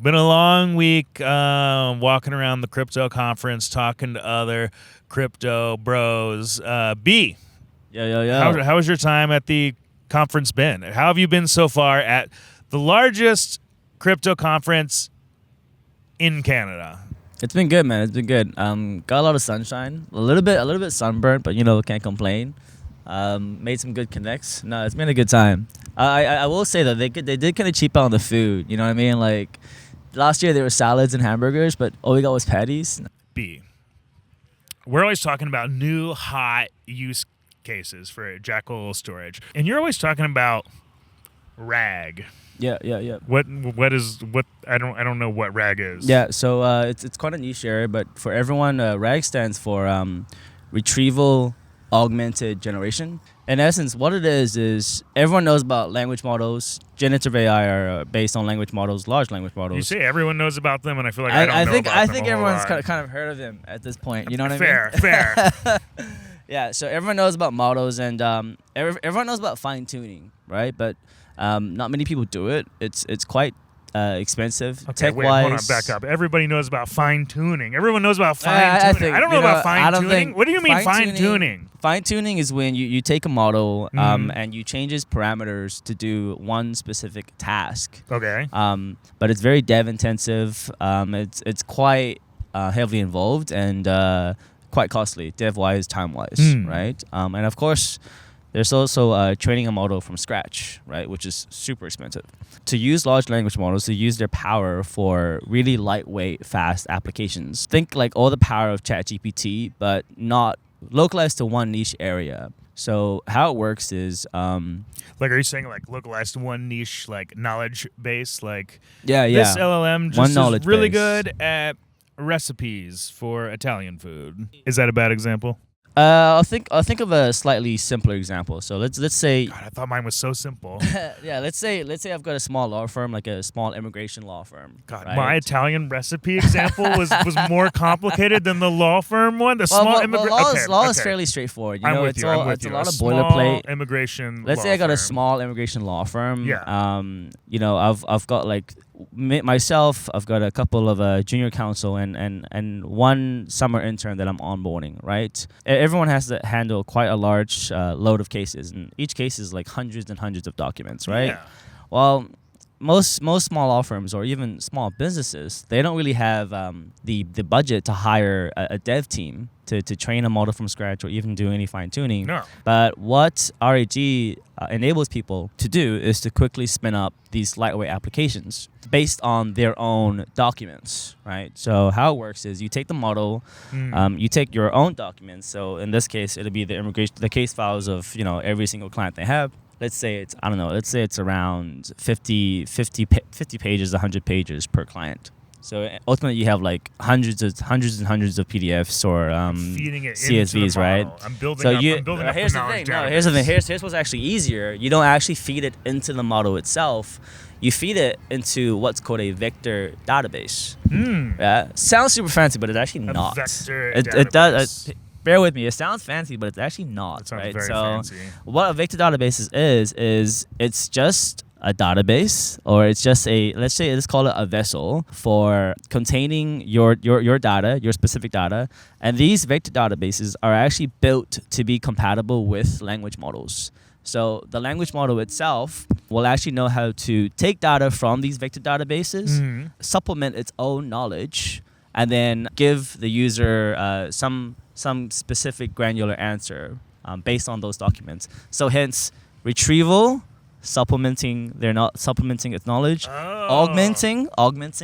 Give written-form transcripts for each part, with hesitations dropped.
Been a long week walking around the crypto conference, talking to other crypto bros. B, how was your time at the conference been? How have you been so far at the largest crypto conference in Canada? It's been good, man. It's been good. Got a lot of sunshine, a little bit sunburned, but can't complain. Made some good connects. No, it's been a good time. I will say that they did kind of cheap out on the food. You know what I mean? Like last year there were salads and hamburgers, but all we got was patties. B, we're always talking about new hot use cases for Jackal storage, and you're always talking about RAG. Yeah. What I don't know what RAG is. Yeah, so it's quite a niche area, but for everyone, RAG stands for Retrieval-augmented generation. In essence, what it is everyone knows about language models. Generative AI are based on language models, large language models. You say everyone knows about them, and I feel like I don't know about them. I think everyone's kind of heard of them at this point. You know what I mean? Fair. Yeah, so everyone knows about models, and everyone knows about fine-tuning, right? But not many people do it. It's quite expensive. Okay, tech-wise. wait, hold on, back up. Everybody knows about fine-tuning. Everyone knows about fine-tuning. I don't know about fine-tuning. What do you mean fine-tuning? Fine-tuning is when you take a model and you change its parameters to do one specific task. Okay. But it's very dev-intensive. It's quite heavily involved and quite costly, dev-wise, time-wise, right? And of course, there's also training a model from scratch, right, which is super expensive. To use large language models, to use their power for really lightweight, fast applications. Think like all the power of ChatGPT, but not localized to one niche area. So how it works is... like, are you saying like localized to one niche, like knowledge base? Like, yeah. This LLM just is really base. good at recipes for Italian food. Is that a bad example? I'll think of a slightly simpler example. So let's say... God, I thought mine was so simple. Yeah, let's say I've got a small law firm, like a small immigration law firm. God, right? my Italian recipe example was more complicated than the law firm one. The small immigration... Law is fairly straightwyard. I'm with it's you. a lot of boilerplate. Immigration. Let's say I got a small immigration law firm. Yeah. I've got like myself. I've got a couple of junior counsel and one summer intern that I'm onboarding. Right. Everyone has to handle quite a large load of cases, and each case is like hundreds and hundreds of documents. Right. Yeah. Well, most small law firms or even small businesses, they don't really have the budget to hire a dev team to train a model from scratch or even do any fine-tuning. No. But what RAG enables people to do is to quickly spin up these lightweight applications based on their own documents, right? So how it works is you take the model, you take your own documents. So in this case, it'll be the case files of every single client they have. Let's say it's around 50 pages, 100 pages per client. So ultimately, you have like hundreds and hundreds of PDFs or feeding it CSVs, into the right? model. I'm building up here's the the knowledge thing. database. Here's the thing. Here's what's actually easier. You don't actually feed it into the model itself. You feed it into what's called a vector database. Yeah, sounds super fancy, but it's actually not. Vector database. It does. Bear with me. It sounds fancy, but it's actually not. It sounds right? very So fancy. what a vector database is it's just a database, or it's just let's call it a vessel for containing your data, your specific data. And these vector databases are actually built to be compatible with language models. So the language model itself will actually know how to take data from these vector databases, supplement its own knowledge, and then give the user some specific granular answer based on those documents. So hence, retrieval, supplementing its knowledge, augmenting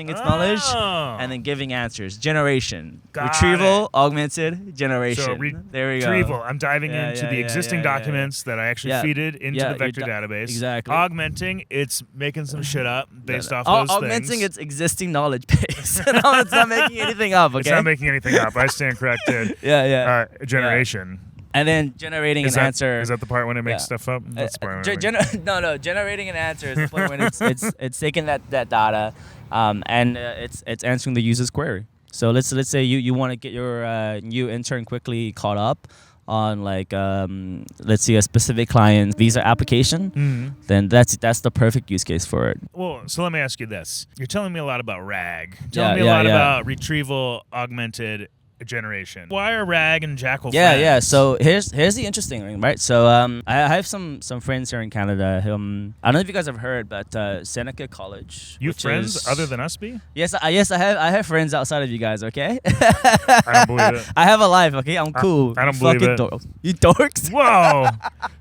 its knowledge, and then giving answers. Generation. Retrieval, augmented, generation. So there we go. Retrieval. I'm diving into the existing documents that I actually feed it into the vector database. Exactly. Augmenting, it's making some shit up based off those augmenting things. its existing knowledge base. No, it's not making anything up, okay? It's not making anything up. I stand corrected. Generation. And then generating an answer. Is that the part when it makes stuff up? That's the part no. Generating an answer is the point when it's taking that data, and it's answering the user's query. So let's say you want to get your new intern quickly caught up on like let's say a specific client visa application, then that's the perfect use case for it. Well, so let me ask you this. You're telling me a lot about RAG. Telling me a lot about retrieval-augmented generation. Why are RAG and Jackal friends? Yeah. So here's the interesting thing, right? So I have some friends here in Canada. I don't know if you guys have heard, but Seneca College. You friends other than us, B? Yes, I have friends outside of you guys. Okay. I don't believe it. I have a life. Okay, I'm cool. I don't believe it. You dorks. Whoa!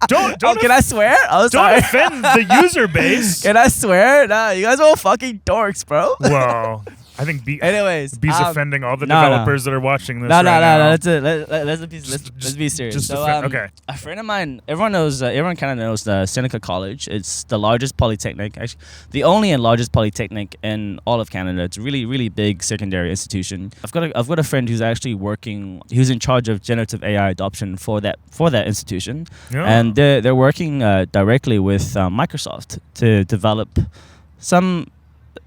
Don't. Can I swear? Don't offend the user base. Can I swear? Nah, you guys are all fucking dorks, bro. Whoa. I think B's offending all the developers that are watching this. No. Let's be serious. Okay. A friend of mine, everyone kind of knows the Seneca College. It's the largest polytechnic, actually, the only and largest polytechnic in all of Canada. It's a really, really big secondary institution. I've got a friend who's actually who's in charge of generative AI adoption for that institution, and they're working directly with Microsoft to develop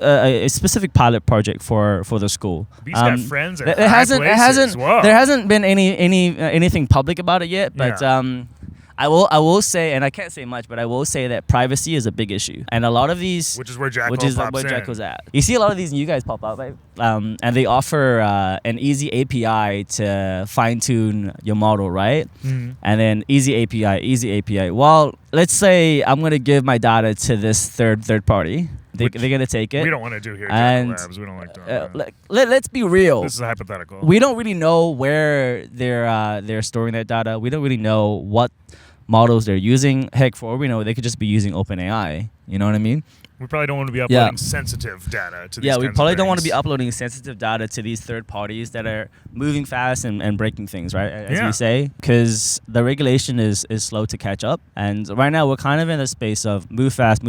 a specific pilot project for the school. These got friends at there hasn't been anything public about it yet, but I will say, and I can't say much, but I will say that privacy is a big issue, and a lot of these, which is where Jackal's at. You see a lot of these new guys pop up, right? And they offer an easy API to fine tune your model, right? Mm-hmm. And then easy API. Well, let's say I'm gonna give my data to this third party. They're gonna take it. We don't want to do here at Jackal Labs. We don't like that. Let's be real. This is hypothetical. We don't really know where they're storing that data. We don't really know what models they're using. Heck, for all we know, they could just be using OpenAI. You know what I mean? We probably don't want to be uploading sensitive data to these we kinds probably of don't want to things. be uploading sensitive data to these third parties that are moving fast and breaking things, right? As we say, because the regulation is slow to catch up. And right now we're kind of in a space of move fast,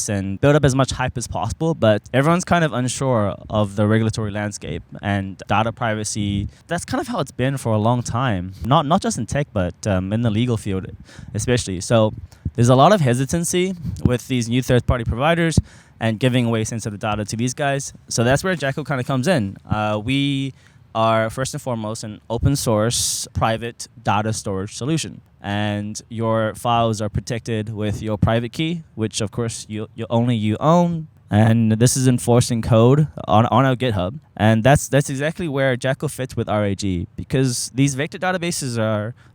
and build up as much hype as possible. But everyone's kind of unsure of the regulatory landscape and data privacy. That's kind of how it's been for a long time. Not just in tech, but in the legal field especially. So there's a lot of hesitancy with these new third-party providers and giving away sensitive data to these guys. So that's where Jackal kind of comes in. We are first and foremost an open source private data storage solution. And your files are protected with your private key, which of course you own. And this is enforced in code on our GitHub. And that's exactly where Jackal fits with RAG, because these vector databases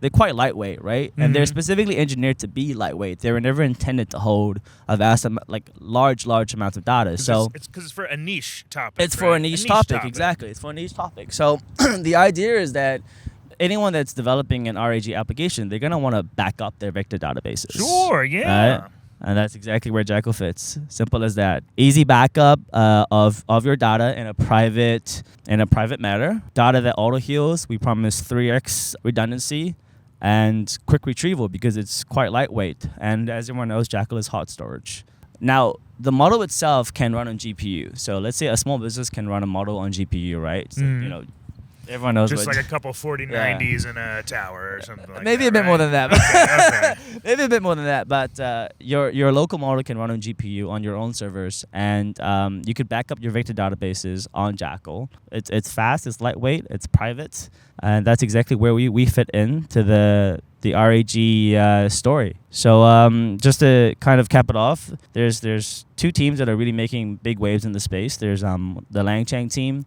they're quite lightweight, right? Mm-hmm. And they're specifically engineered to be lightweight. They were never intended to hold a vast, large amounts of data. So it's for a niche topic. It's for a niche topic, exactly. It's for a niche topic. So the idea is that anyone that's developing an RAG application, they're gonna want to back up their vector databases. Sure, yeah. Right? And that's exactly where Jackal fits. Simple as that. Easy backup of your data in a private matter. Data that auto heals. We promise 3x redundancy and quick retrieval because it's quite lightweight. And as everyone knows, Jackal is hot storage. Now, the model itself can run on GPU. So let's say a small business can run a model on GPU, right? So, everyone knows just like a couple 4090s in a tower or something like maybe that. A bit more than that. Okay. Maybe a bit more than that. But your local model can run on GPU on your own servers, and you could back up your vector databases on Jackal. It's fast, it's lightweight, it's private, and that's exactly where we fit into the RAG story. So just to kind of cap it off, there's two teams that are really making big waves in the space. There's the Langchang team,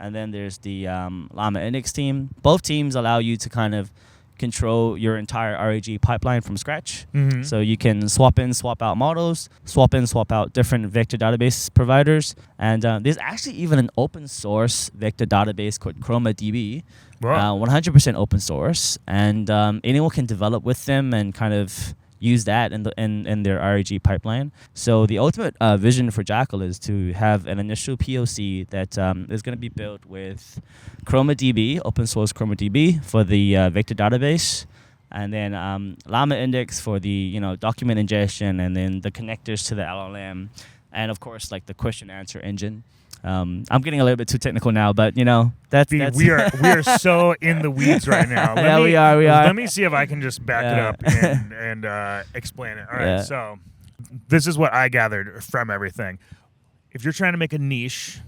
and then there's the Llama Index team. Both teams allow you to kind of control your entire RAG pipeline from scratch. Mm-hmm. So you can swap in, swap out models, swap in, swap out different vector database providers. And there's actually even an open source vector database called ChromaDB, 100% open source. And anyone can develop with them and kind of use that in their RAG pipeline. So the ultimate vision for Jackal is to have an initial POC that is going to be built with ChromaDB, open source ChromaDB for the vector database, and then Llama Index for the document ingestion, and then the connectors to the LLM, and of course like the question answer engine. I'm getting a little bit too technical now, but that's we are so in the weeds right now. We are. Let me see if I can just back it up and explain it. All right, so this is what I gathered from everything. If you're trying to make a niche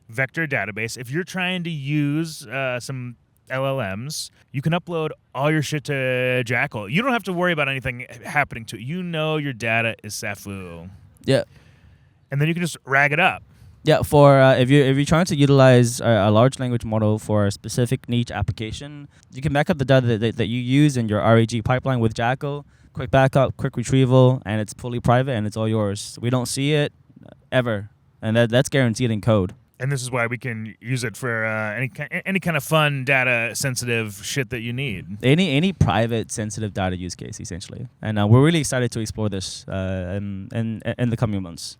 vector database, if you're trying to use some LLMs, you can upload all your shit to Jackal. You don't have to worry about anything happening to it. You know your data is Safu. Yeah. And then you can just rag it up. Yeah, for if you're trying to utilize a large language model for a specific niche application, you can back up the data that you use in your RAG pipeline with Jackal. Quick backup, quick retrieval, and it's fully private and it's all yours. We don't see it ever, and that's guaranteed in code. And this is why we can use it for any kind of fun, data-sensitive shit that you need. Any private, sensitive data use case, essentially. And we're really excited to explore this in the coming months.